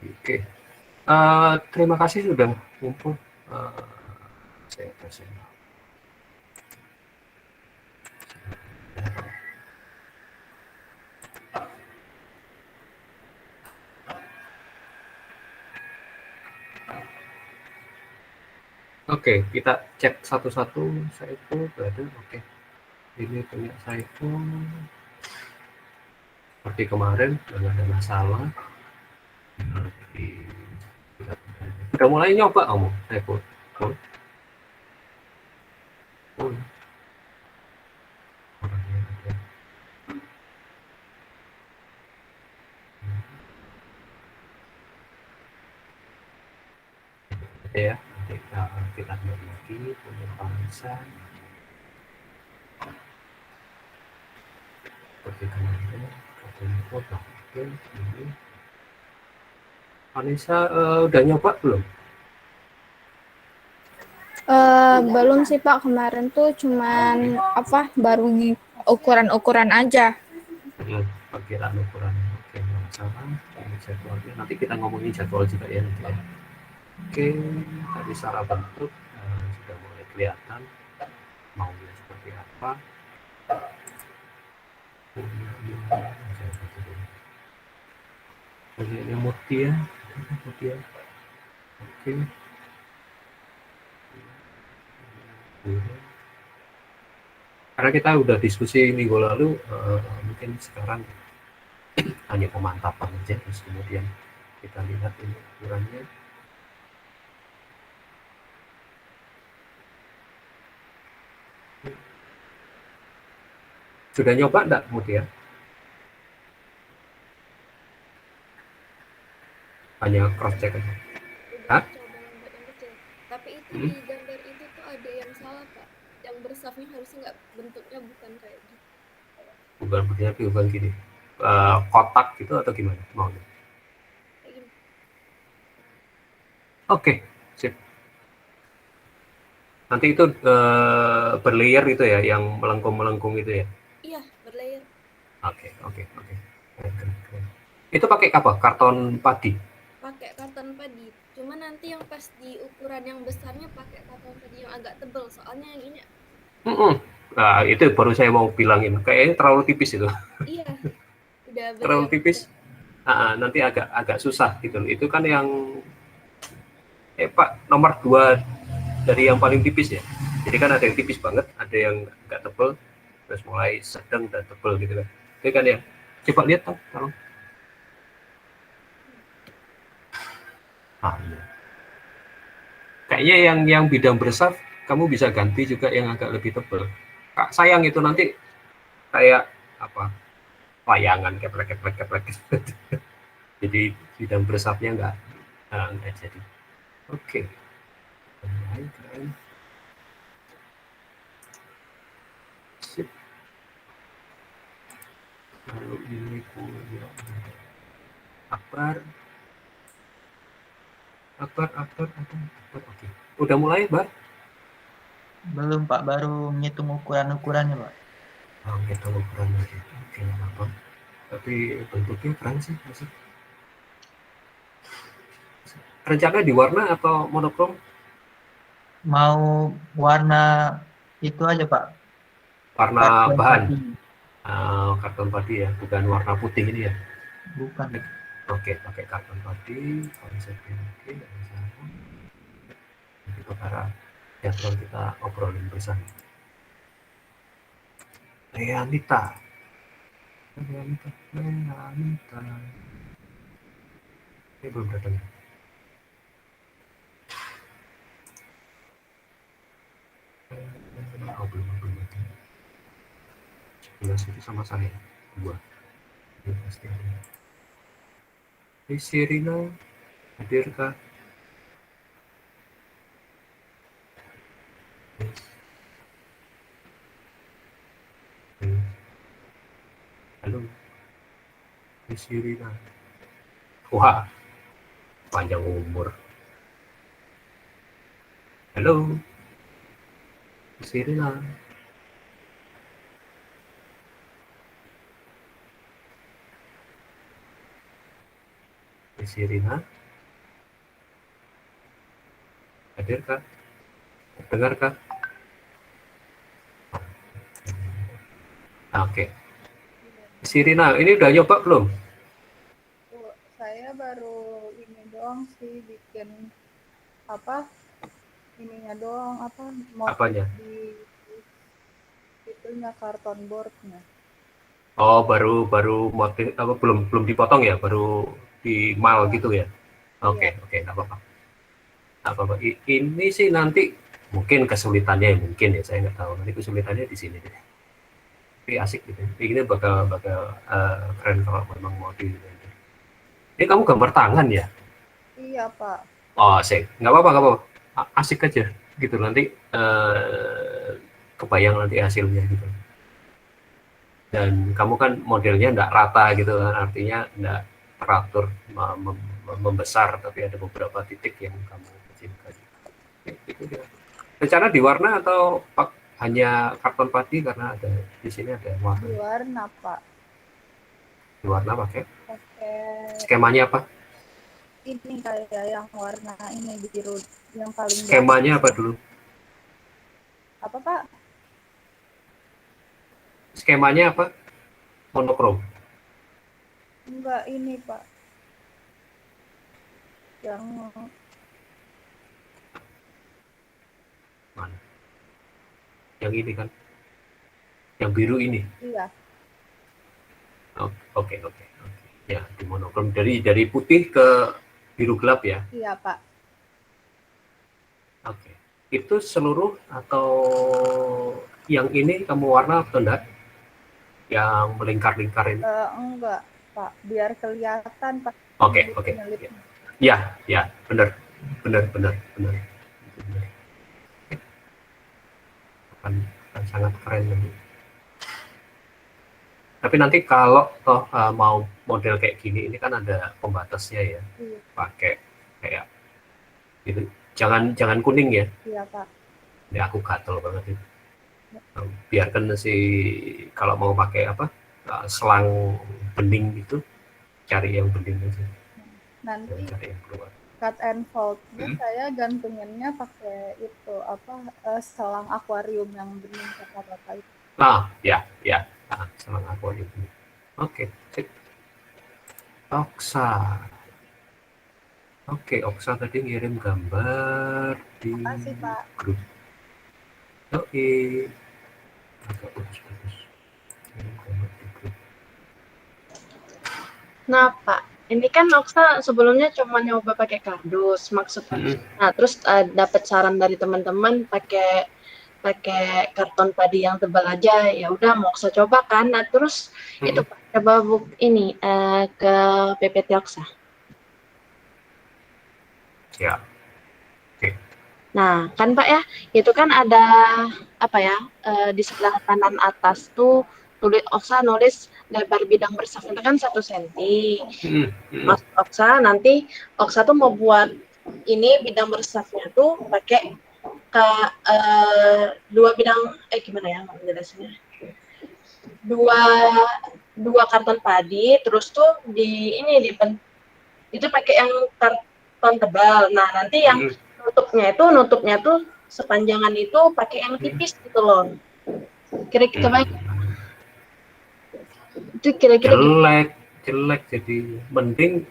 Oke. Terima kasih sudah ngumpul. Saya kasih. Oke, kita cek satu-satu. Saiful berada. Oke. Ini punya Saiful. Seperti kemarin, nggak ada masalah. Udah mulai nyoba kamu, Saiful? Ya, kita lihat lagi punya bangsa seperti kemarin katanya foto. Oke, ini Vanessa udah nyoba belum? Belum sih Pak, kemarin tuh cuman baru ukuran-ukuran aja. Perkiraan ukuran. Oke, masalah ini jadwalnya. Nanti kita ngomongin jadwal juga ya nanti ya. Oke, tadi secara bentuk sudah mulai kelihatan maunya seperti apa. Ini Mutia. Oke. Karena kita udah diskusi minggu lalu, mungkin sekarang hanya pemantapan aja, terus kemudian kita lihat ini ukurannya. Sudah nyoba enggak Mutia? Hanya cross check aja. Udah coba gambar yang kecil. Tapi itu di gambar itu tuh ada yang salah Pak. Yang bersafnya harusnya nggak, bentuknya bukan kayak gitu. Bukan begini, bukan gini. Kotak gitu atau gimana maunya? Kayak gini. Oke, sip. Nanti itu berlayer itu ya, yang melengkung-melengkung itu ya? Iya, berlayer. Oke. Keren. Itu pakai apa? Karton padi? Pakai karton padi. Cuma nanti yang pas di ukuran yang besarnya pakai karton padi yang agak tebal. Soalnya yang ini Nah, itu baru saya mau bilangin. Kayaknya terlalu tipis itu. iya, udah beli Terlalu yang tipis. kecil. Nanti agak susah gitu. Itu kan yang Pak nomor 2 dari yang paling tipis ya. Jadi kan ada yang tipis banget, ada yang agak tebel, terus mulai sedang dan tebel gitu kan. Itu kan ya. Coba lihat Tom, tolong. Iya. Kayaknya yang bidang bersaf kamu bisa ganti juga yang agak lebih tebel. Kak, sayang itu nanti kayak apa? Layangan keplek. Jadi bidang bersafnya enggak jadi. Oke. Keren. Sip. Lalu ini punya Akbar. Oke. Udah mulai, Bar? Belum Pak, baru ngitung ukuran-ukurannya Pak. Kita ukuran lagi. Oke, nggak apa-apa. Tapi bentuknya keren sih, masih. Rencana di warna atau monokrom? Mau warna itu aja Pak, Warna karton bahan. padi. Karton padi ya, bukan warna putih ini ya. Bukan. Oke, pakai karton padi, konsepnya oke, nggak masalah. Nanti perkara jadwal kita obrolin bersama. Realita. Ini belum datang. Belum. 11 itu sama saya. 2. Ini pasti ada. Sirina, hadirkah? Halo, Sirina. Wah, panjang umur. Halo, Sirina. Sirina, hadirkah? Dengarkah? Oke. Sirina, ini udah nyoba belum? Oh, saya baru ini doang sih bikin apa ininya doang apa motif Apanya? di itunya karton boardnya. Oh, baru motif apa belum dipotong ya, baru di mal Iya, gitu ya. iya. Oke, nggak apa-apa. Nggak apa-apa. Ini sih nanti mungkin kesulitannya ya, mungkin ya, saya nggak tahu. Nanti kesulitannya di sini deh. Tapi asik gitu. Ini bakal keren kalau memang mau di. Ini kamu gambar tangan ya? Iya, Pak. Oh, asik. Nggak apa-apa. Asik aja gitu, nanti kebayang nanti hasilnya gitu. Dan kamu kan modelnya nggak rata gitu kan, artinya nggak teratur membesar, tapi ada beberapa titik yang kamu kecilkan. Itu dia. Rencana di warna atau hanya karton padi, karena ada di sini ada Di warna. warna, Pak. Di warna pakai Pakai skemanya apa? ini kayak yang warna ini biru yang paling Skemanya bawah. apa dulu? Apa, Pak? Skemanya apa? Monokrom. Enggak ini, Pak. Yang Mana? Yang ini kan? Yang biru ini. iya, Oke. Ya, di monokrom dari putih ke biru gelap ya. iya, Pak. Oke. Itu seluruh atau yang ini kamu warna atau enggak? Yang melingkar-lingkar ini. Enggak, Pak. Biar kelihatan, Pak. Oke. Nyelip-nyelipnya. Ya, benar. Akan sangat keren nanti. Tapi nanti kalau toh mau model kayak gini, ini kan ada pembatasnya ya. Iya, Pakai kayak gitu. Jangan kuning ya. iya, Pak. Ini aku gatel banget itu. Biarkan kalau mau pakai apa selang bening itu, cari yang bening aja. Nanti Cari yang keluar. cut and fold-nya saya gantunginnya pakai itu apa selang akuarium yang bening kata Bapak itu. Ya. Selang aku itu. Oke, sip. Oksa tadi ngirim gambar di Makasih, Pak. grup. Oke. Agak bagus. Ngirim gambar di grup. Nah, Pak, ini kan Oksa sebelumnya cuma nyoba pakai kardus, maksudnya. Nah, terus dapat saran dari teman-teman pakai karton padi yang tebal aja. Ya udah, mau Oksa coba kan. Nah, terus itu Pak, coba ini ke PPT Oksa. Ya. Nah, kan Pak ya, itu kan ada apa ya, di sebelah kanan atas tuh Oksa nulis lebar bidang bersaf itu kan 1 cm. Mas Oksa nanti Oksa tuh mau buat ini bidang bersafnya tuh pakai ke 2 bidang gimana ya menjelaskannya? Dua karton padi, terus tuh itu pakai yang karton tebal. Nah, nanti yang nutupnya tuh sepanjangan itu pakai yang tipis gitu loh. Kira-kira baik. Itu kira-kira jelek, jadi mending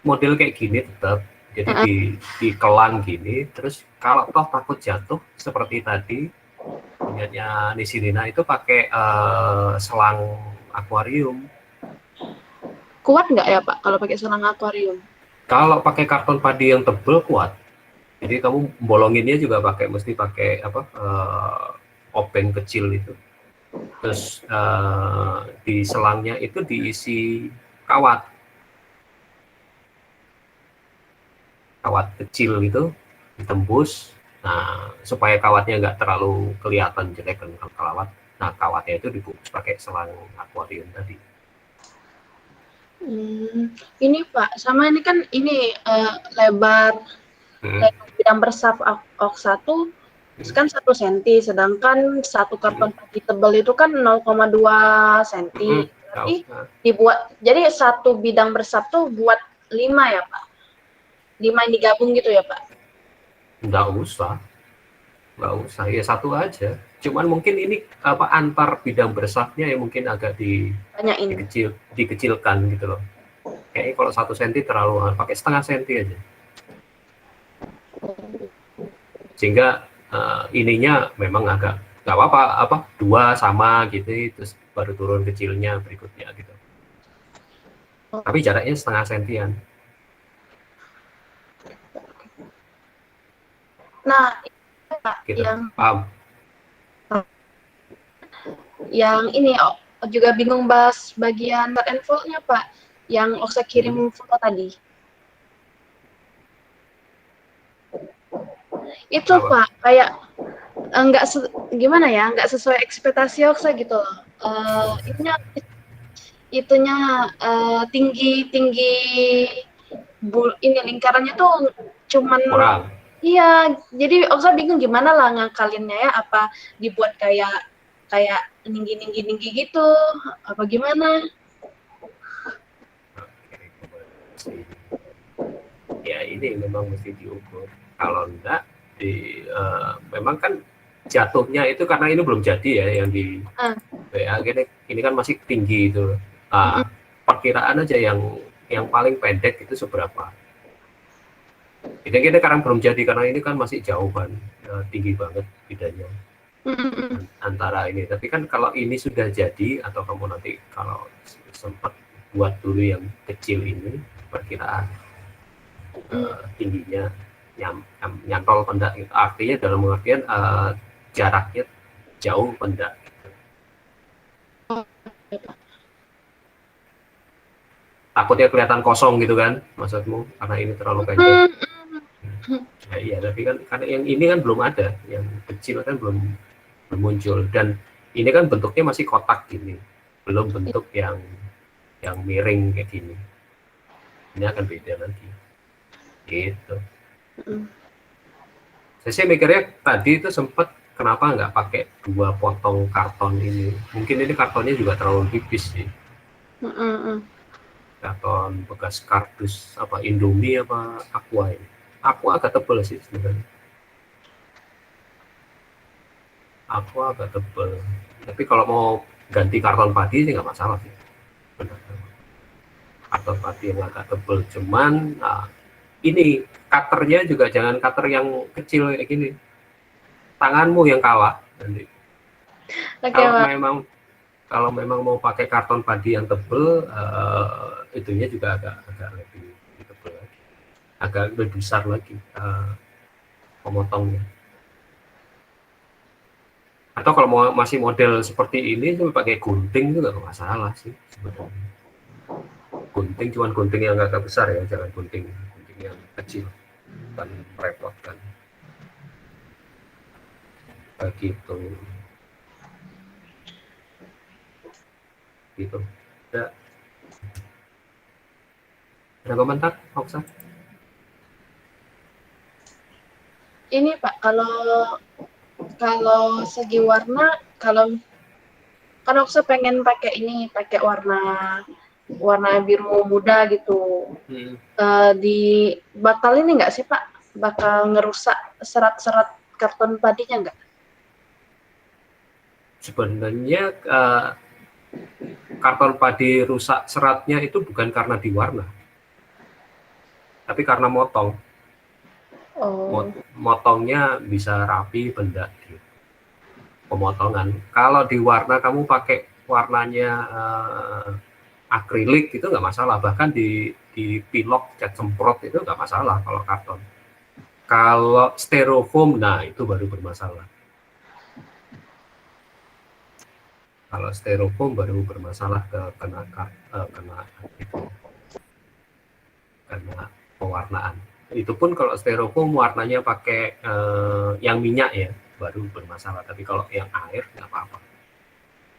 model kayak gini tetap, jadi dikelang gini, terus kalau toh takut jatuh seperti tadi punyanya Nisirina itu pakai selang akuarium. Kuat nggak ya Pak kalau pakai selang akuarium? Kalau pakai karton padi yang tebal kuat, jadi kamu bolonginnya juga mesti pakai obeng kecil itu. Terus di selangnya itu diisi kawat kecil gitu, ditembus. Nah, supaya kawatnya nggak terlalu kelihatan jelek kan kawat. Nah, kawatnya itu dibungkus pakai selang akuarium tadi. Ini Pak, sama ini kan lebar bidang bersaf Oksa tuh kan 1 cm, sedangkan 1 karton padi tebal itu kan 0,2 cm. Jadi 1 bidang bersaf tuh buat 5 ya Pak? 5 yang digabung gitu ya Pak? Nggak usah ya satu aja. Cuman mungkin ini apa antar bidang bersafnya yang mungkin agak Tanyain. dikecilkan gitu loh. Kayaknya kalau 1 senti terlalu, pakai setengah senti aja. Sehingga ininya memang agak nggak apa-apa 2 sama gitu, terus baru turun kecilnya berikutnya gitu. Tapi jaraknya setengah sentian. Nah, Pak, Gitu. yang Paham? ini juga bingung bahas bagian back and forth-nya Pak, yang Oksa kirim foto tadi. Itu Apa? Pak, kayak enggak gimana ya, enggak sesuai ekspektasi Oksa gitu loh. Itunya tinggi ini lingkarannya tuh cuman Kurang. iya, jadi Oksa bingung gimana lah ngakalinnya ya, apa dibuat kayak tinggi gitu, apa gimana? Ya ini memang mesti diukur. Kalau enggak, memang kan jatuhnya itu karena ini belum jadi ya yang di WA ini kan masih tinggi itu. Perkiraan aja yang paling pendek itu seberapa. Kita sekarang belum jadi karena ini kan masih jauh kan, tinggi banget bedanya antara ini. Tapi kan kalau ini sudah jadi atau kamu nanti kalau sempat buat dulu yang kecil ini perkiraan tingginya nyantol pendak gitu. Artinya dalam pengertian jaraknya jauh pendak. Takutnya kelihatan kosong gitu kan maksudmu karena ini terlalu pendek. Ya, iya, tapi kan karena yang ini kan belum ada, yang kecil kan belum muncul dan ini kan bentuknya masih kotak gini, belum bentuk yang miring kayak gini. Ini akan beda lagi. Gitu. Saya sih mikirnya tadi itu sempat kenapa nggak pakai 2 potong karton ini. Mungkin ini kartonnya juga terlalu tipis sih. Karton bekas kardus apa Indomie apa Aqua ini. Aqua agak tebal sih sebenarnya. Aqua agak tebal. Tapi kalau mau ganti karton padi sih nggak masalah sih. Benar. Karton padi yang agak tebal. Cuman ini cutternya juga jangan cutter yang kecil kayak gini. Tanganmu yang kalah nanti. Kalau memang mau pakai karton padi yang tebal, itunya juga agak lebih tebal lagi, agak lebih besar lagi pemotongnya. Atau kalau mau masih model seperti ini, coba pakai gunting juga nggak masalah sih sebenarnya. Gunting cuman gunting yang agak besar ya, jangan gunting yang kecil dan merepotkan. Begitu. Gitu. Ada komentar, Oksa? Ini Pak, kalau segi warna, kan Oksa pengen pakai warna biru muda gitu. Bakal ini nggak sih Pak? Bakal ngerusak serat-serat karton padinya nggak? Sebenarnya karton padi rusak seratnya itu bukan karena diwarna, tapi karena motong. Motongnya bisa rapi benda gitu. Pemotongan. Kalau diwarna kamu pakai warnanya akrilik itu nggak masalah, bahkan di pilok cat semprot itu nggak masalah kalau karton. Kalau styrofoam, nah itu baru bermasalah. Kalau styrofoam baru bermasalah kena pewarnaan. Itu pun kalau styrofoam warnanya pakai yang minyak ya, baru bermasalah. Tapi kalau yang air nggak apa-apa.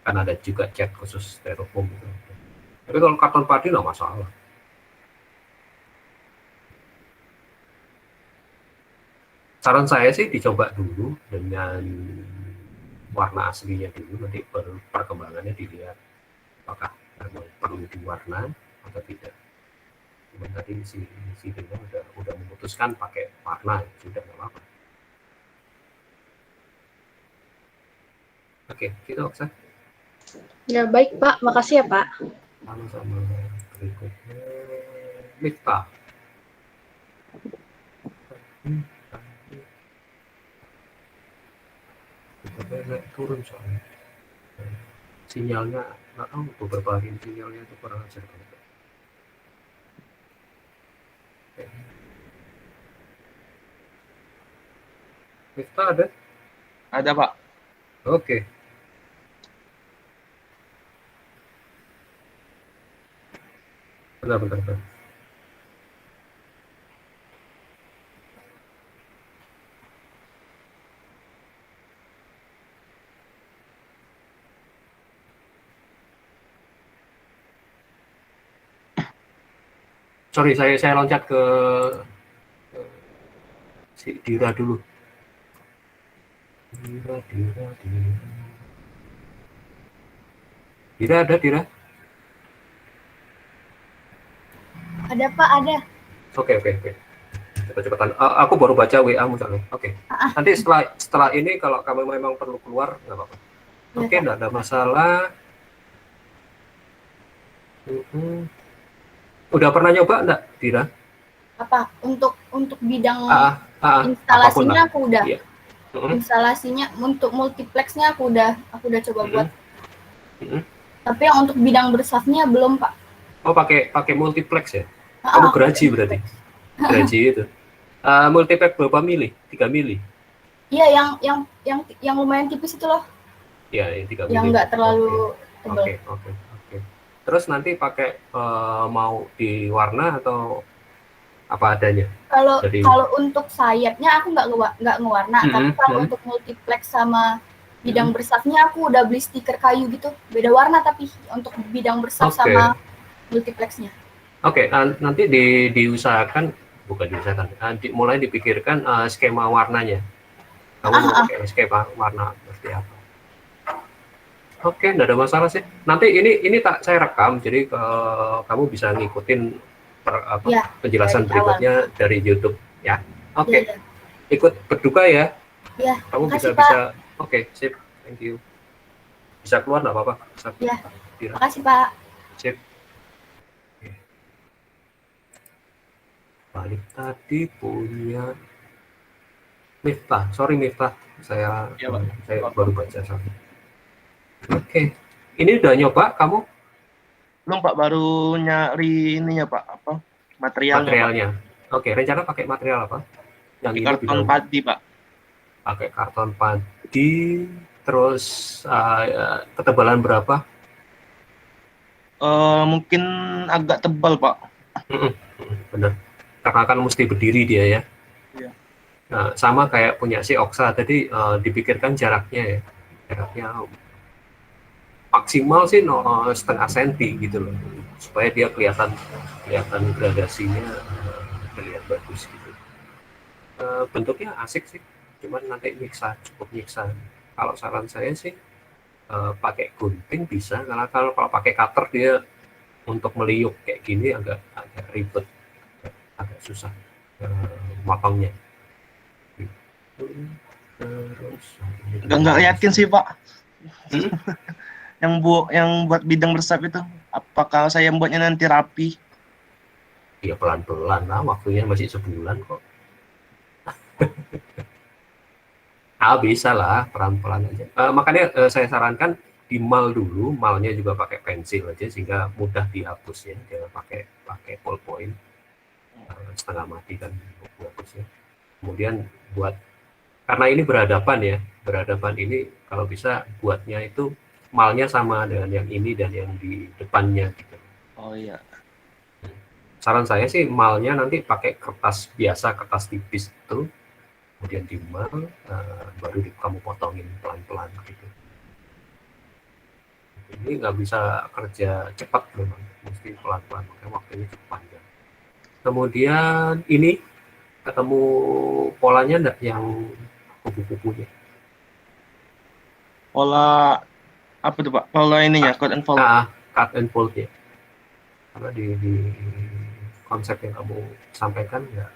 Kan ada juga cat khusus styrofoam itu. Tapi kalau karton padi nggak masalah. Saran saya sih dicoba dulu dengan warna aslinya dulu, nanti baru perkembangannya dilihat apakah perlu diwarna atau tidak. Cuman tadi si Dina udah memutuskan pakai warna, sudah nggak apa-apa. Oke, gitu Oksa. Ya baik Pak, makasih ya Pak. Sama-sama. Berikutnya Miftah. Kita naik turun soalnya. Sinyalnya nggak tahu, beberapa hari ini sinyalnya itu kurang ajar. Oke. Miftah ada? Ada Pak. Oke. Bentar. Sorry, saya loncat ke si Dira dulu. Dira ada, Dira? Ada Pak, ada. Oke. Cepet-cepetan. Aku baru baca WA-mu soalnya. Oke. Nanti setelah ini kalau kamu memang perlu keluar, nggak apa-apa. Oke, nggak ada masalah. Udah pernah nyoba nggak, Dira? Apa untuk bidang Apapun instalasinya lah. aku udah. Iya. Instalasinya untuk multiplexnya aku udah coba buat. Mm-mm. Tapi yang untuk bidang bersafnya belum Pak. Oh, pakai multiplex ya? Kamu geraji berarti? Geraji itu. Multiplex berapa mili? 3 mili? Iya, yang lumayan tipis itu loh. Iya, 3 mili. Yang nggak terlalu tebal. Oke. Terus nanti pakai mau di warna atau apa adanya? Kalau untuk sayapnya aku nggak ngewarna, tapi kalau untuk multiplex sama bidang bersafnya aku udah beli stiker kayu gitu, beda warna tapi untuk bidang bersaf sama multiplexnya. Oke, nanti diusahakan, bukan diusahakan, mulai dipikirkan skema warnanya. Kamu mau pakai skema warna seperti apa? Oke, enggak ada masalah sih. Nanti ini tak saya rekam, jadi kamu bisa ngikutin penjelasan berikutnya dari YouTube ya. Oke. Iya. Ikut berduka ya. Iya. Kamu Makasih, bisa. Oke, sip. Thank you. Bisa keluar nggak apa-apa? Iya. Makasih Pak. Sip. Balik tadi punya Miftah. Sorry Miftah, saya baru baca soalnya. Oke. Ini udah nyoba kamu? Belum Pak, baru nyari ininya Pak, apa? Materialnya. Oke, rencana pakai material apa? Yang ini karton padi Pak. Pakai karton padi, terus ketebalan berapa? Mungkin agak tebal Pak. Benar. Karena kan mesti berdiri dia ya. Iya. Nah, sama kayak punya si Oksa tadi, dipikirkan jaraknya ya. Jaraknya maksimal sih 0,5 senti gitu loh, supaya dia kelihatan gradasinya terlihat bagus gitu. Bentuknya asik sih, cuman nanti cukup nyiksa. Kalau saran saya sih pakai gunting bisa, karena kalau pakai cutter dia untuk meliuk kayak gini agak ribet, agak susah motongnya. Terus nggak yakin sih Pak. yang buat bidang bersaf itu, apakah saya membuatnya nanti rapi? Ya pelan-pelan lah, waktunya masih sebulan kok. Bisa lah, pelan-pelan aja. Makanya saya sarankan di mal dulu, malnya juga pakai pensil aja sehingga mudah dihapusnya, jangan pakai ballpoint setengah mati kan hapusnya. Kemudian karena ini berhadapan ini kalau bisa buatnya itu malnya sama dengan yang ini dan yang di depannya gitu. Oh iya. Saran saya sih malnya nanti pakai kertas biasa, kertas tipis itu, kemudian di mal, baru kamu potongin pelan-pelan gitu. Ini nggak bisa kerja cepat memang, mesti pelan-pelan, makanya waktunya cukup panjang. Kemudian ini ketemu polanya enggak yang kupu-kupunya? Pola apa tuh Pak? Pola ininya cut and fold. Cut and fold ya. Karena di konsep yang kamu sampaikan nggak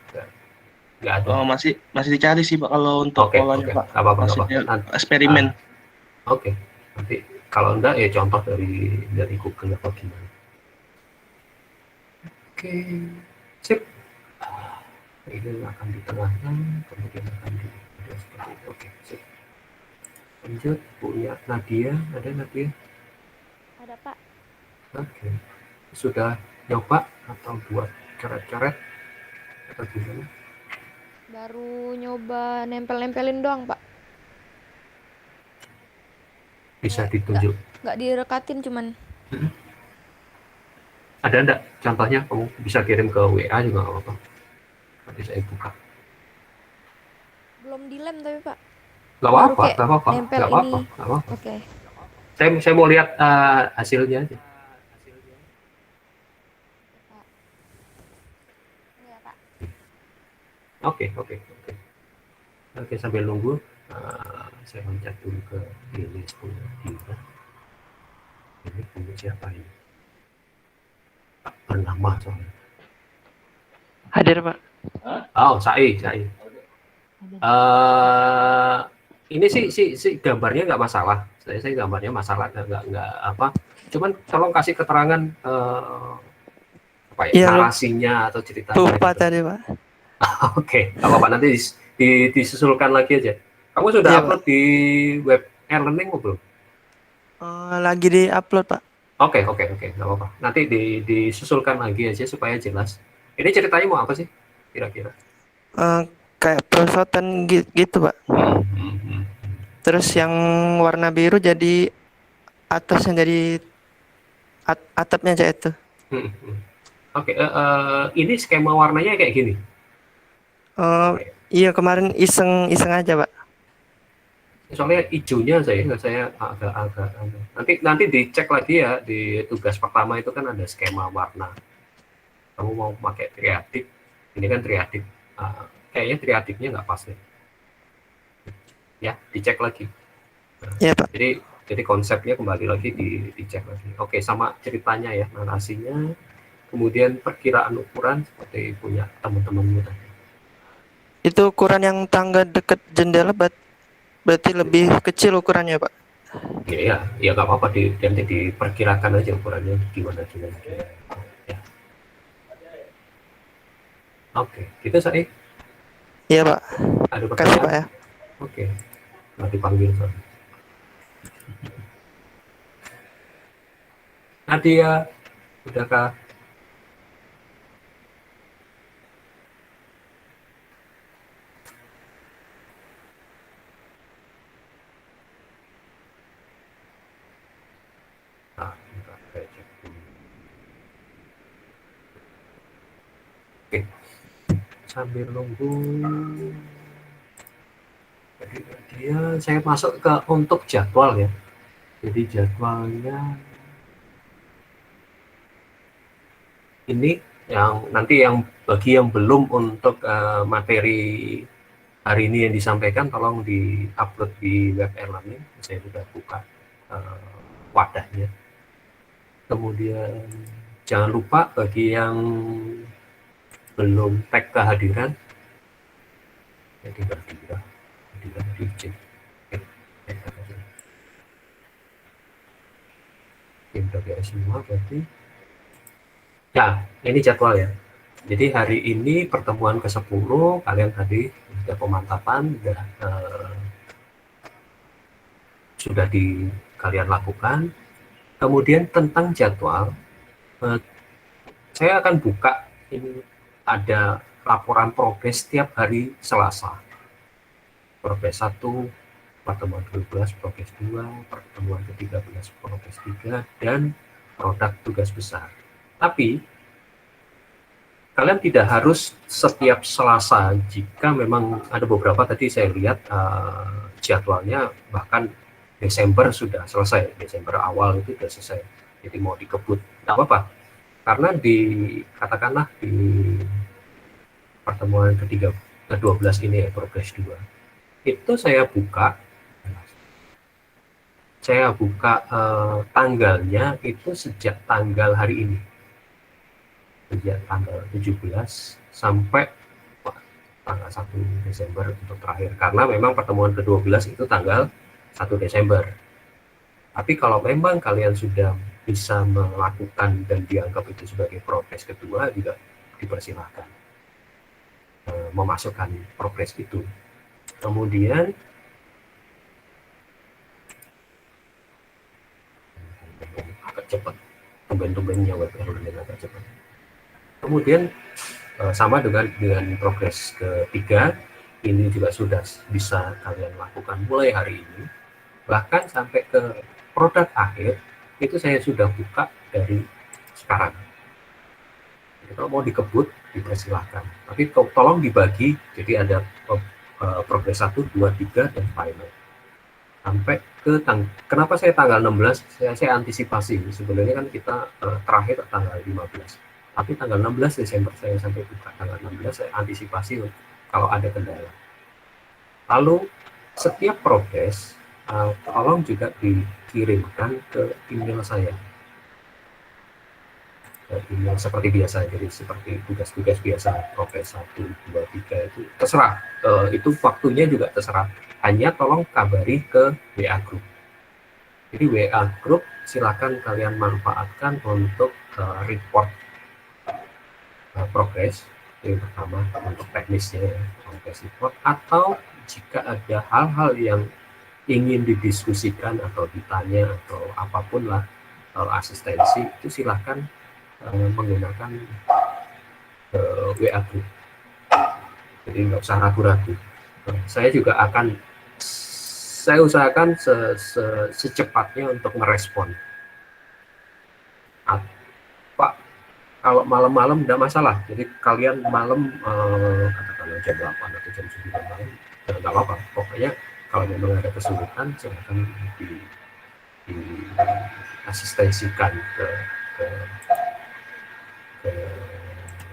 ada. Oh, masih dicari sih Pak kalau untuk Oke, polanya Pak. nggak apa-apa. Maksudnya eksperimen. Oke, nanti kalau enggak ya contoh dari Google atau gimana. Oke, sip. Ini akan ditengahkan, kemudian akan di seperti itu. Oke, sip. Lanjut, punya Nadia, ada Nadia? Ada Pak. Oke, sudah nyoba atau buat coret-coret atau gimana? Baru nyoba nempel-nempelin doang Pak. Bisa ditunjuk. Nggak direkatin cuman. Ada enggak contohnya? Kamu bisa kirim ke WA juga nggak apa-apa. Nanti saya buka. Belum dilem tapi Pak. Nggak Baru apa-apa, kayak nggak apa-apa, nempel nggak apa-apa, ini. nggak apa-apa. Oke. Saya mau lihat hasilnya aja. Iya Pak. Oke. Oke, sambil nunggu, saya loncat dulu ke list punya dia. Ini punya siapa ini? Tak bernama soalnya. Hadir Pak. Oh, Sai. Ini sih gambarnya nggak masalah. Saya gambarnya masalah nggak apa. Cuman tolong kasih keterangan apa ya, Iya, narasinya atau ceritanya. Lupa gitu. tadi Pak. Oke, nggak apa-apa, nanti disusulkan lagi aja. Kamu sudah Iya, upload di web e-learning belum? Lagi di upload Pak. Oke, nggak apa-apa. Nanti disusulkan lagi aja supaya jelas. Ini ceritanya mau apa sih, kira-kira? Kayak perosotan gitu Pak. Terus yang warna biru jadi atasnya jadi atapnya aja itu. Oke, ini skema warnanya kayak gini. Iya kemarin iseng aja Pak. Soalnya hijaunya saya agak nanti dicek lagi ya di tugas pertama itu kan ada skema warna. Kamu mau pakai triadik, ini kan triadik, kayaknya triadiknya nggak pas deh. Ya, dicek lagi. Iya Pak. Jadi konsepnya kembali lagi dicek lagi. Oke, sama ceritanya ya, narasinya, kemudian perkiraan ukuran seperti punya teman-temanmu tadi. Itu ukuran yang tangga dekat jendela berarti lebih kecil ukurannya Pak. Ya nggak apa-apa, nanti diperkirakan aja ukurannya gimana. Ya. Oke, kita saya. Iya Pak. Ada Kasih pertanyaan? Pak ya. Oke, nggak dipanggil soalnya. Nadia, udahkah? Bentar, saya cek dulu. Oke, sambil nunggu. Jadi saya masuk ke untuk jadwal ya. Jadi jadwalnya ini yang nanti bagi yang belum untuk materi hari ini yang disampaikan tolong di-upload di web e-learning. Saya sudah buka wadahnya. Kemudian jangan lupa bagi yang belum tag kehadiran, jadi kehadiran di udah semua berarti. Ya, ini jadwal ya. Jadi hari ini pertemuan ke-10, kalian tadi sudah pemantapan, sudah kalian lakukan. Kemudian tentang jadwal, saya akan buka, ini ada laporan progres setiap hari Selasa. Progres 1, pertemuan 12, progres 2, pertemuan ke-13, progres 3, dan produk tugas besar. Tapi kalian tidak harus setiap Selasa, jika memang ada beberapa tadi saya lihat jadwalnya bahkan Desember sudah selesai, Desember awal itu sudah selesai, jadi mau dikebut, nggak apa-apa, karena katakanlah di pertemuan ke-12 ini ya, progres 2, itu saya buka tanggalnya itu sejak tanggal hari ini. sejak tanggal 17 sampai tanggal 1 Desember untuk terakhir, karena memang pertemuan ke-12 itu tanggal 1 Desember. Tapi kalau memang kalian sudah bisa melakukan dan dianggap itu sebagai progres kedua, juga dipersilahkan memasukkan progres itu. Kemudian agak cepat, tumben-tumbennya web learning agak cepat. Kemudian sama dengan progres ketiga, ini juga sudah bisa kalian lakukan mulai hari ini, bahkan sampai ke produk akhir itu saya sudah buka dari sekarang. Jadi kalau mau dikebut dipersilahkan, tapi tolong dibagi, jadi ada progres 1, 2, 3 dan final. Sampai ke kenapa saya tanggal 16, saya antisipasi. Sebenarnya kan kita terakhir tanggal 15, tapi tanggal 16 Desember saya sampai buka tanggal 16, saya antisipasi kalau ada kendala. Lalu setiap progres tolong juga dikirimkan ke email saya, email seperti biasa. Jadi seperti tugas-tugas biasa, progres 1, 2, 3 itu terserah, itu waktunya juga terserah, hanya tolong kabari ke WA Group. Jadi WA Group silakan kalian manfaatkan untuk report progres. Yang pertama untuk teknisnya ya, progress report, atau jika ada hal-hal yang ingin didiskusikan atau ditanya atau apapun lah, asistensi, itu silahkan menggunakan WA Group. Jadi nggak usah ragu-ragu. Saya juga saya usahakan secepatnya untuk merespon. Pak, kalau malam-malam tidak masalah. Jadi kalian malam, katakanlah jam 8 atau jam 9 malam, nggak apa-apa. Pokoknya kalau memang ada kesulitan, silahkan diasistensikan ke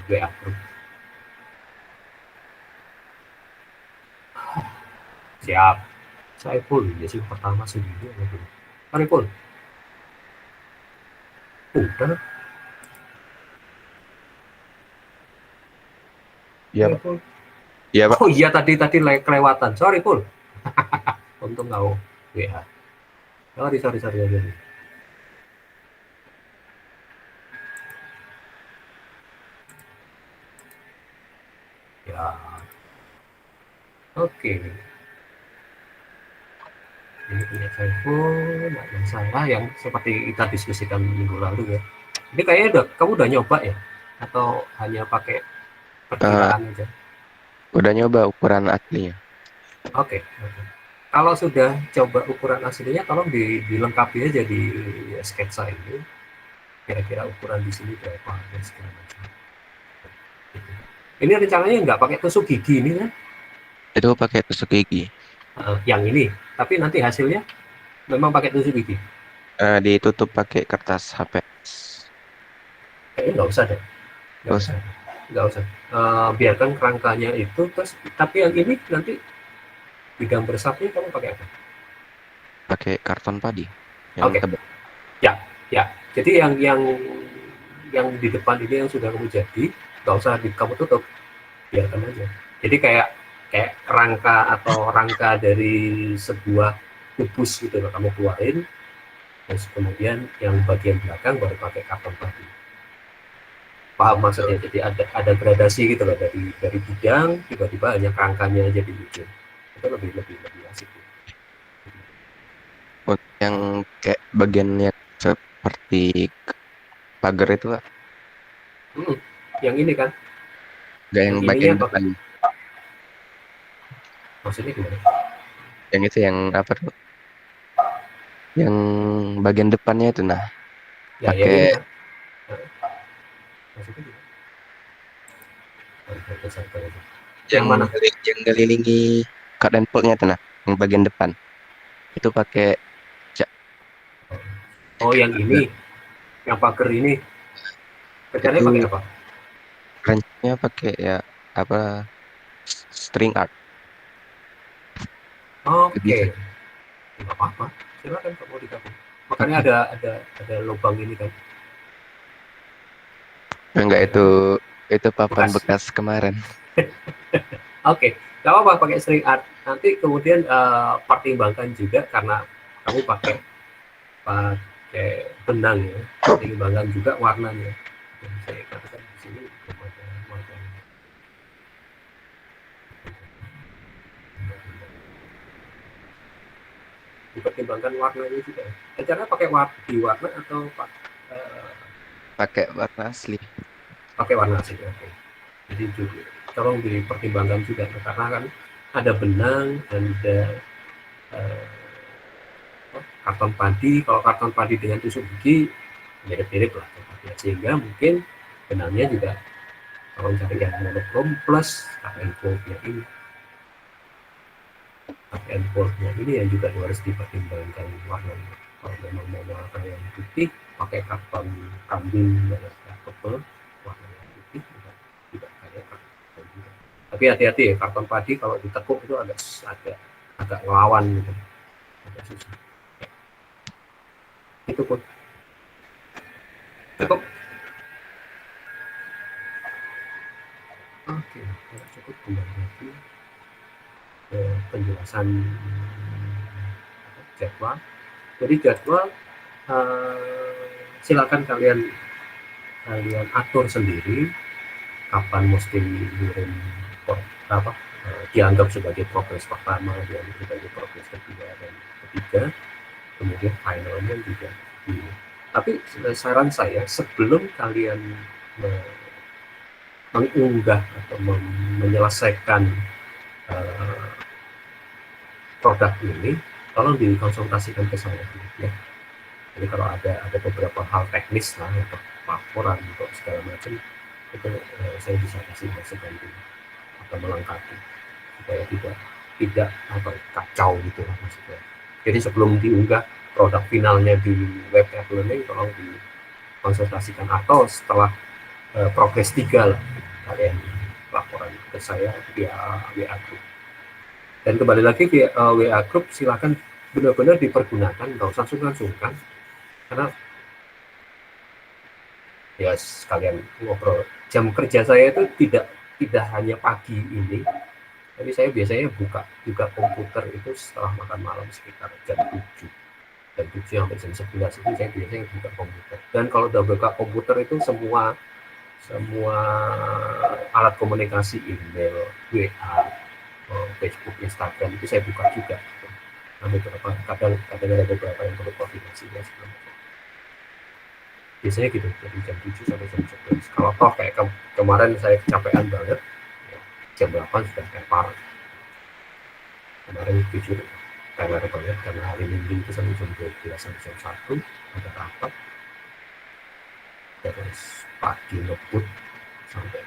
WA Group. Siap. Saya full, jadi pertama sendiri. Mari full. Udah. Iya, Pak. Iya, Pak. Oh iya, tadi kelewatan. Sorry, full. Untung nggak WA. Sorry. Ya. Oke. Ini punya Saiful, nggak masalah, yang seperti kita diskusikan minggu lalu ya. Ini kayaknya kamu udah nyoba ya? Atau hanya pakai perkiraan aja? Udah nyoba ukuran aslinya. Oke. Kalau sudah coba ukuran aslinya, tolong dilengkapi aja di sketsa ini. Kira-kira ukuran di sini berapa dan segala macam. Ini rencananya nggak pakai tusuk gigi ini kan? Itu pakai tusuk gigi. Yang ini, tapi nanti hasilnya memang pakai tusuk gigi. Ditutup pakai kertas HP. Kayaknya nggak usah deh. Nggak usah. Biarkan kerangkanya itu, terus tapi yang ini nanti bidang bersapnya kamu pakai apa? Pakai karton padi. Oke. Ya. Jadi yang di depan ini yang sudah kamu jadi, nggak usah kamu tutup, biarkan aja. Jadi kayak rangka atau rangka dari sebuah kubus gitu loh, kamu keluarin, terus kemudian yang bagian belakang baru pakai karton padi. Paham maksudnya? Jadi ada gradasi gitu loh, dari bidang tiba-tiba hanya rangkanya jadi bikin. Itu lebih asik. Yang kayak bagiannya seperti pagar itu, Pak. Yang ini kan? Gak yang bagian depan. Maksudnya gimana? Yang itu yang apa tuh? Yang bagian depannya itu nah. Ya, pakai ya, kan? Maksudnya gimana? Yang mana? Yang ngelilingi cut and pull-nya itu nah, yang bagian depan. Itu pakai yang ini. Yang pagar ini. Kerjanya pakai apa? Rencananya pakai ya apa? String art. Oke. Nggak apa-apa. Silakan kamu digabung. Makanya ada lubang ini kan. Enggak, itu papan Bekas. bekas kemarin. Oke, nggak apa-apa pakai string art. Nanti kemudian pertimbangkan juga karena kamu pakai benang ya, pertimbangkan juga warnanya. Yang saya katakan di sini belum ada warnanya. Dipertimbangkan warnanya juga. Caranya pakai warna atau Pakai warna asli. pakai warna asli. Oke. Jadi juga tolong dipertimbangkan juga karena kan ada benang dan ada eh, karton padi. Kalau karton padi dengan tusuk gigi mirip-mirip lah tempatnya. Sehingga mungkin benangnya juga kalau cari yang monokrom plus goldnya ini goldnya ini yang juga harus dipertimbangkan warnanya. Kalau memang mau warna yang putih pakai karton kambing yang agak tebal warnanya putih juga kayak karton juga. Tapi hati-hati ya, karton padi kalau ditekuk itu agak ngelawan gitu, agak susah. Itu pun cukup. Oke, cukup kembali lagi ke penjelasan jadwal. Jadi jadwal silakan kalian atur sendiri kapan mesti ngirim dianggap sebagai progres pertama, dianggap sebagai progres kedua dan ketiga, kemudian finalnya juga. Tapi saran saya sebelum kalian mengunggah atau menyelesaikan produk ini, tolong dikonsultasikan ke saya ya. Jadi kalau ada beberapa hal teknis lah untuk laporan untuk segala macam itu saya bisa kasih masukan atau melengkapi supaya tidak kacau gitu lah maksudnya. Jadi sebelum diunggah produk finalnya di web learning tolong dikonsultasikan atau setelah progres 3 lah kalian laporan ke saya via WA group. Dan kembali lagi via WA group silakan benar-benar dipergunakan, nggak usah sungkan-sungkan karena ya sekalian ngobrol. Jam kerja saya itu tidak hanya pagi ini, tapi saya biasanya buka komputer itu setelah makan malam sekitar jam 7 sampai jam 11 itu saya biasanya buka komputer. Dan kalau udah buka komputer itu semua alat komunikasi, email, WA, Facebook, Instagram itu saya buka juga. Nah, kadang ada beberapa yang perlu koordinasi ya sebelumnya. Biasanya gitu dari jam 7 sampai jam 11. Kalau toh kayak kemarin saya kecapean banget ya, jam 8 sudah kepar. Kemarin jujur teler banget karena hari Minggu itu sampai jam 12 sampai jam 1 ada rapat, terus pagi ngebut sampai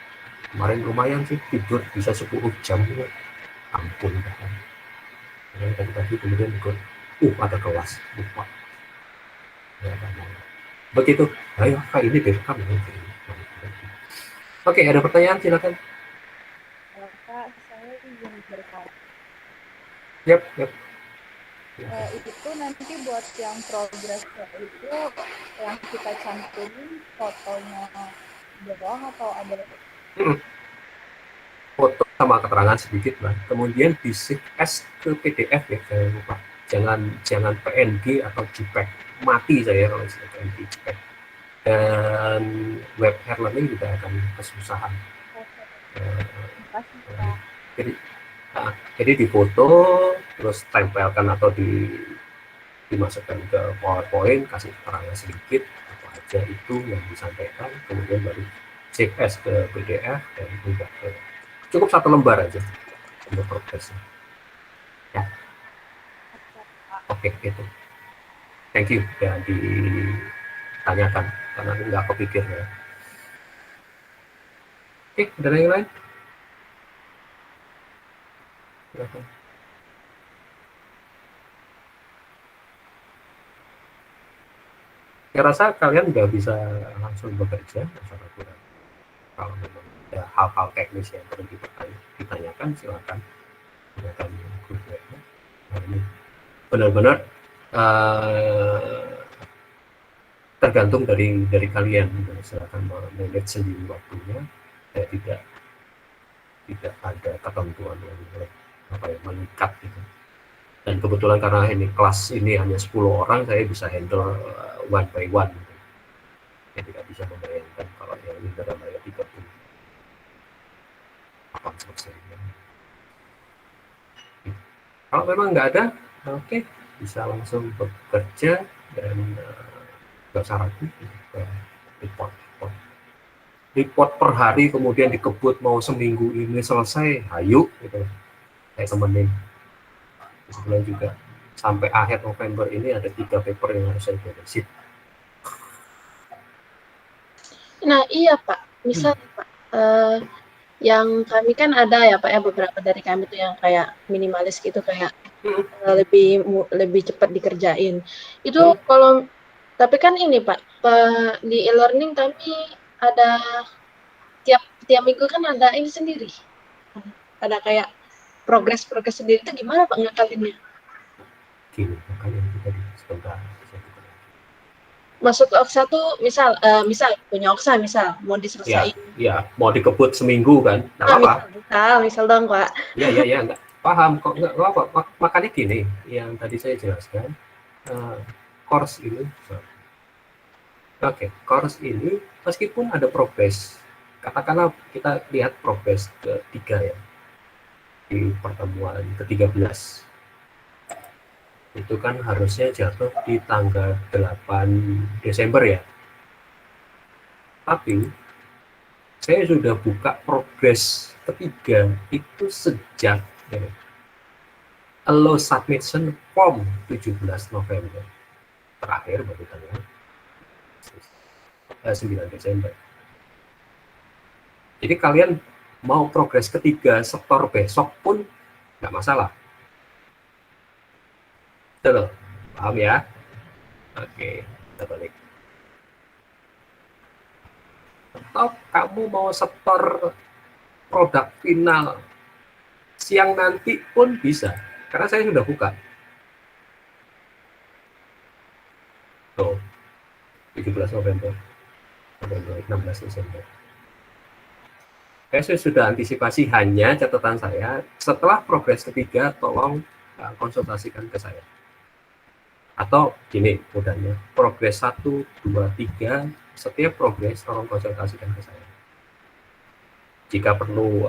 kemarin lumayan sih tidur bisa 10 jam ya. Ampun kan. Tadi kemudian ikut ada kelas lupa ya, begitu. Ayo Kak, ini direkam ya. Oke, ada pertanyaan silakan. Kak, saya izin bertanya. Yap. Itu nanti buat yang progresnya itu yang kita cantumin fotonya doang atau ada foto sama keterangan sedikit lah. Kemudian di save as ke PDF ya, jangan lupa. Jangan PNG atau JPEG. Mati saya kalau istilah PNG JPEG. Dan web learning juga akan kesusahan. Jadi difoto terus tempelkan atau dimasukkan ke PowerPoint, kasih keterangan sedikit apa aja itu yang disampaikan, kemudian baru save as ke PDF dan unggah ke cukup 1 lembar aja untuk progresnya ya. Oke, itu thank you ya ditanyakan karena nggak kepikir ya. Oke, ada yang lain? Silakan. Saya rasa kalian udah bisa langsung bekerja, kalau memang ada hal-hal teknis yang perlu ditanyakan silakan gunakan grup web. Nah, ini benar-benar tergantung dari kalian, silakan manage sendiri waktunya. Saya tidak ada ketentuan yang mengikat gitu. Dan kebetulan karena ini kelas ini hanya 10 orang, saya bisa handle one by one gitu. Saya tidak bisa membayangkan kalau yang ini dalam bayar 30 kapan selesainya. Kalau memang nggak ada, oke, bisa langsung bekerja dan nggak usah ragu ke report per hari, kemudian dikebut mau seminggu ini selesai, ayo gitu, saya temenin. Kebetulan juga sampai akhir November ini ada 3 paper yang harus saya beresin. Nah iya Pak, misalnya Pak, yang kami kan ada ya Pak ya, beberapa dari kami tuh yang kayak minimalis gitu, kayak lebih cepat dikerjain. Itu kalau tapi kan ini Pak, di e-learning kami ada tiap minggu kan ada ini sendiri. Ada kayak progres sendiri, itu gimana Pak ngakalinnya? Gini, makanya kita sebentar. Masuk ke Oksa tuh misal punya Oksa misal mau diselesaikan. Ya, mau dikebut seminggu kan? Nggak apa-apa. Misal dong Pak. Ya, nggak paham kok, nggak apa-apa. Makanya gini, yang tadi saya jelaskan, course ini, course ini meskipun ada progres, katakanlah kita lihat progres ketiga ya, di pertemuan ke-13 itu kan harusnya jatuh di tanggal 8 Desember ya, tapi saya sudah buka progres ketiga itu sejak allow submission form 17 November terakhir baru tanggal 9 Desember. Jadi kalian mau progres ketiga setor besok pun nggak masalah. Betul, paham ya? Oke, kita balik. Atau kamu mau setor produk final siang nanti pun bisa, karena saya sudah buka. Tuh, 17 November, 16 Desember. Saya sudah antisipasi, hanya catatan saya, setelah progres ketiga, tolong konsultasikan ke saya. Atau gini mudahnya, progres 1, 2, 3, setiap progres tolong konsultasikan ke saya. Jika perlu,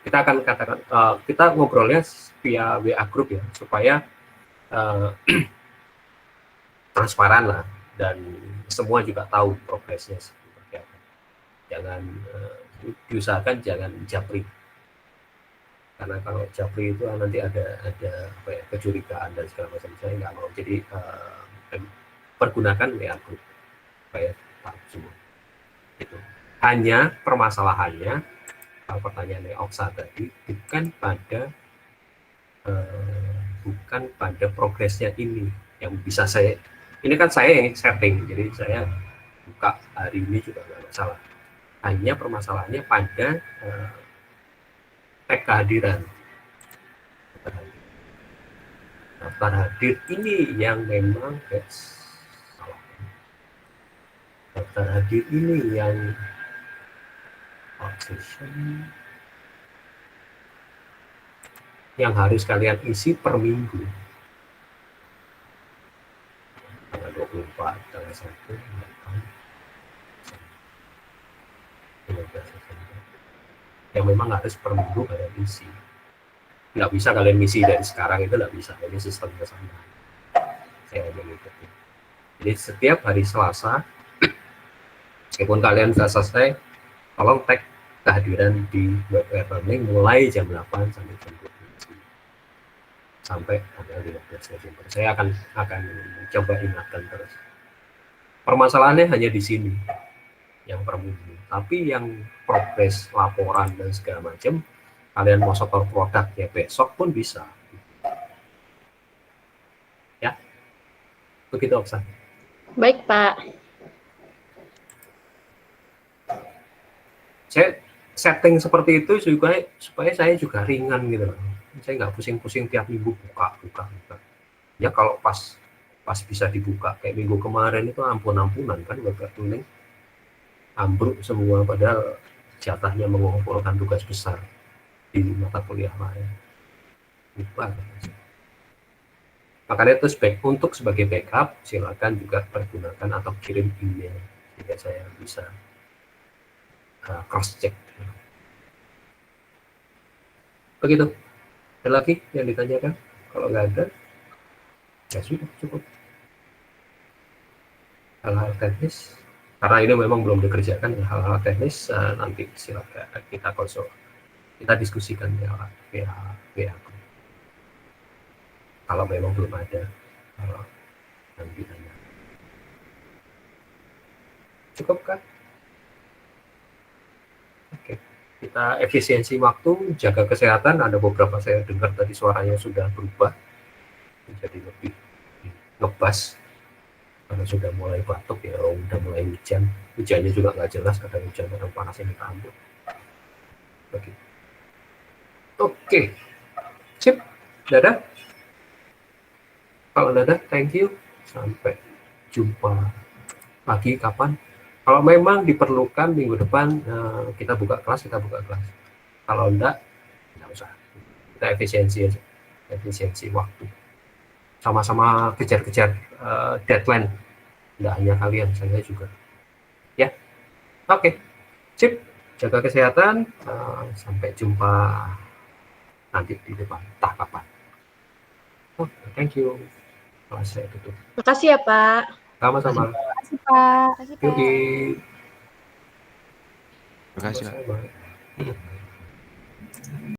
kita akan katakan, kita ngobrolnya via WA group ya, supaya transparan lah, dan semua juga tahu progresnya seperti apa. Jangan diusahakan jangan japri, karena kalau japri itu nanti ada kecurigaan dan segala macam. Saya nggak mau. Jadi pergunakan WA group supaya tahu semua. Itu hanya permasalahannya, kalau pertanyaannya Oksa tadi, bukan pada progresnya ini yang bisa saya, ini kan saya yang setting, jadi saya buka hari ini juga nggak masalah. Hanya permasalahannya pada tag kehadiran. Daftar hadir ini yang memang salah. Daftar hadir ini yang harus kalian isi per minggu. Tanggal 24, tanggal 1, yang memang harus per minggu kalian isi. Nggak bisa kalian misi dari sekarang, itu nggak bisa. Ini sistemnya sama. Saya hanya ngikutin. Jadi setiap hari Selasa, meskipun kalian sudah selesai, tolong tag kehadiran di web learning mulai jam 8 sampai jam 12 sampai tanggal 15 Desember. Saya akan coba ingatkan terus. Permasalahannya hanya di sini, yang per minggu. Tapi yang progres laporan dan segala macam, kalian mau setor produk ya besok pun bisa. Ya, begitu Oksa. Baik Pak. Saya setting seperti itu juga supaya saya juga ringan gitu loh. Saya nggak pusing-pusing tiap minggu buka. Ya kalau pas pas bisa dibuka. Kayak minggu kemarin itu ampun-ampunan kan web tooling ambruk semua, padahal jatahnya mengumpulkan tugas besar di mata kuliah lain. Lupa. Makanya itu untuk sebagai backup silakan juga pergunakan atau kirim email jika saya bisa cross check. Begitu. Ada lagi yang ditanyakan? Kalau nggak ada, ya sudah cukup. Hal-hal teknis, karena ini memang belum dikerjakan, ya, hal-hal teknis nanti silakan kita diskusikan via grup. Kalau memang belum ada yang ditanya. Cukup kan? Oke. Kita efisiensi waktu, jaga kesehatan. Ada beberapa saya dengar tadi suaranya sudah berubah menjadi lebih ngebas karena sudah mulai batuk ya, udah mulai hujan. Hujannya juga nggak jelas, kadang hujan kadang panas yang kita ambil. Oke. Sip, dadah. Kalau dadah, thank you. Sampai jumpa lagi kapan. Kalau memang diperlukan minggu depan kita buka kelas. Kalau enggak usah. Kita efisiensi aja, efisiensi waktu. Sama-sama kejar-kejar deadline. Enggak hanya kalian, saya juga. Ya, oke. Sip, jaga kesehatan. Sampai jumpa nanti di depan. Entah kapan. Thank you. Kelas saya tutup. Makasih ya Pak. Sama-sama. Terima kasih, Pak. Makasih, Pak. Yuk. Terima kasih, Pak. Sama-sama.